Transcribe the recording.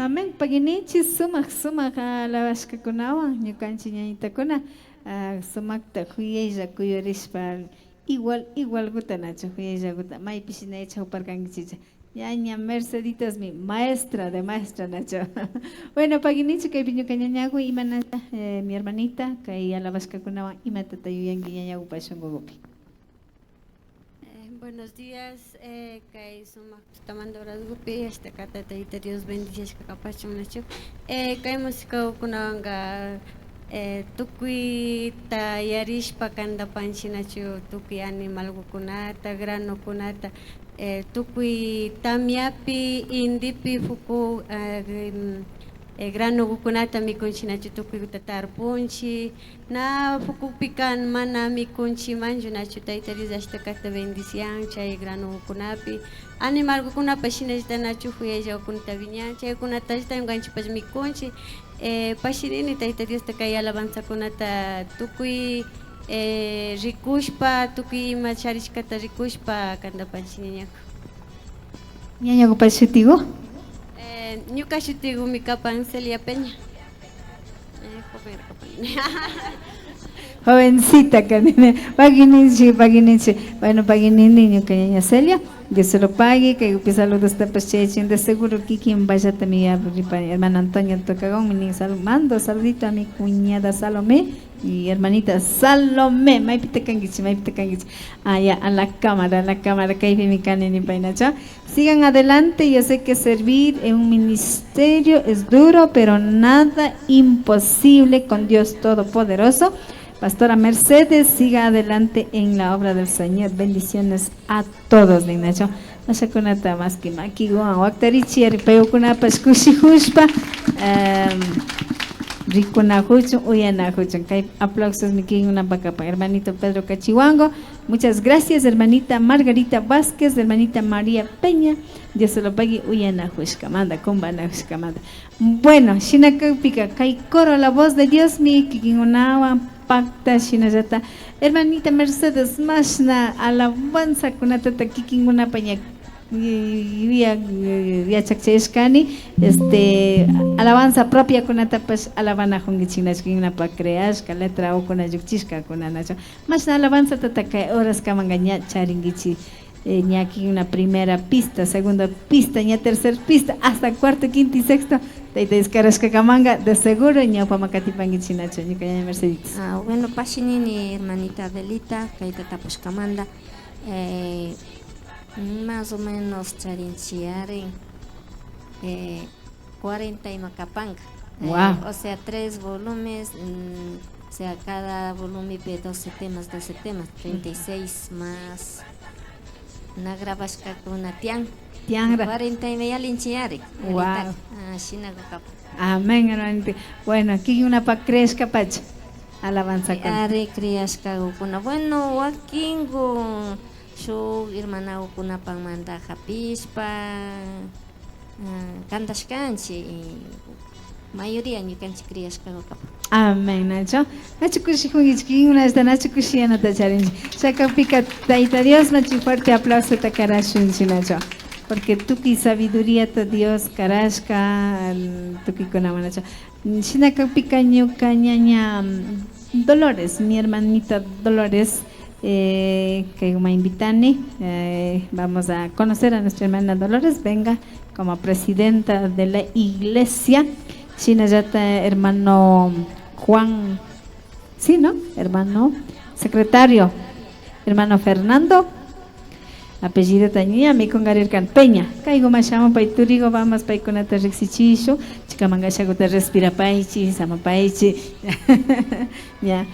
Amén. Paginichis sumak alabashkakunawan ñukanchik ñañitakuna sumakta kuyaylla kuyurishpa igual gutanachu kuyaylla guta maypish chawparkankichik ñaña Merceditasmi maestra nacho. Bueno, paginichik kaypi ñuka ñañaku imanata mi hermanita kay alabashkakunawan imatata yuyanki ñañakupa shunkukupi. Buenos días, kay sumak tamandurazgupi kata Tayta Dios bendicishka kapachun nachu. Kay musikakunawanqa tukuy yarishpa kandapanchinachu tukuy animalkunata, granokunata, tukuy tamyapi, indipi fuku granokunata mikunchinachu tukuykita tarpunchi na fukupikan mana mikunchimanchu nachu Tayta Dios ashtakata bendición chay granokunapi animalkunapas shinallata nachu huyayllakunata wiñan chaykunatallata ñukanchikpas mikunchik pashinini Tayta Diosta kay alabanzakunata tukuy rikushpa tukuy ima charishkata rikushpa kandapanchik ñañaku. ¿Ñañakupa shutiku? Ñuka shutigumi kapan Celia Peña. Jovencita canine, paginichi. Bueno, paginini ñuka ñaña Celia, Dios se lo pague, que saludos tapas chechen, de seguro que quien vaya también a hermana Antonia Tocagón, mi mando saludito a mi cuñada Salomé y hermanita Salomé, maipita kangichi. Ya, a la cámara, que hay mi canini painacha. Sigan adelante, yo sé que servir en un ministerio es duro, pero nada imposible con Dios Todopoderoso. Pastora Mercedes, siga adelante en la obra del Señor. Bendiciones a todos, Nacho. Mashakunata más que makigo, Waktarichi, Aripayukuna, Pascushi Hushpa, Rikuna Huchun, Uyana Huchun. Aplausos, Miki, una vaca para hermanito Pedro Cachihuango. Muchas gracias, hermanita Margarita Vázquez, hermanita María Peña. Dios se lo pague, Uyana Hushkamanda, Kumbana Hushkamanda. Bueno, Shinakapika, Kai Coro, la voz de Dios, mi Kikingunawa. Pacta Shinajata, hermanita Mercedes Mashna, alabanza con atata kikinguna paña via chakcheshkani, alabanza propia con atapas alabana hongichinas kingna pa creashka letra o con ayukchishka con anacho. Mashna alabanza tataka horas kamangaña charingichi. Ñaki una primera pista, segunda pista, ña tercera pista, hasta cuarto, quinto y sexto. Camanga, de seguro ñaupa Makatipangi Chinacho, ñukaña Mercedes. Bueno, pashinini hermanita Adelita, kaita Puskamanda, más o menos charinchiaren 40 y Macapanga. Wow. O sea, 3 volúmenes, o sea, cada volumen de 12 temas, 36 más una grabashka con una tiang. 40 y media linchiare. Wow. Amén, hermanito. Bueno, aquí una pa crezca pacha. Alabanza con. Are criasca ukuna. Bueno, wakingo su hermana ukuna pang manda japispa. Kandashkanchi. Mayoría ni kanchi criasca ukapa. Amén, Nacho. Nacho kushi hungichki una esta Nacho kushi anata challenge. Saca pica Tayta Dios, Nacho fuerte aplauso takarashun Nacho. Porque tuki sabiduría to Dios karashka tuki konamanacha. Shinaka picaño cañaña Dolores, mi hermanita Dolores, que me invitani, vamos a conocer a nuestra hermana Dolores, venga como presidenta de la iglesia. Shinayata hermano Juan, sí, ¿no? Hermano secretario, hermano Fernando. Apellido tañía mi con Garirkan Peña. Caigo machamo paiturigo vamos paiconata rexichisho. Chica mangashago te respira paichi, sama paichi. Ya.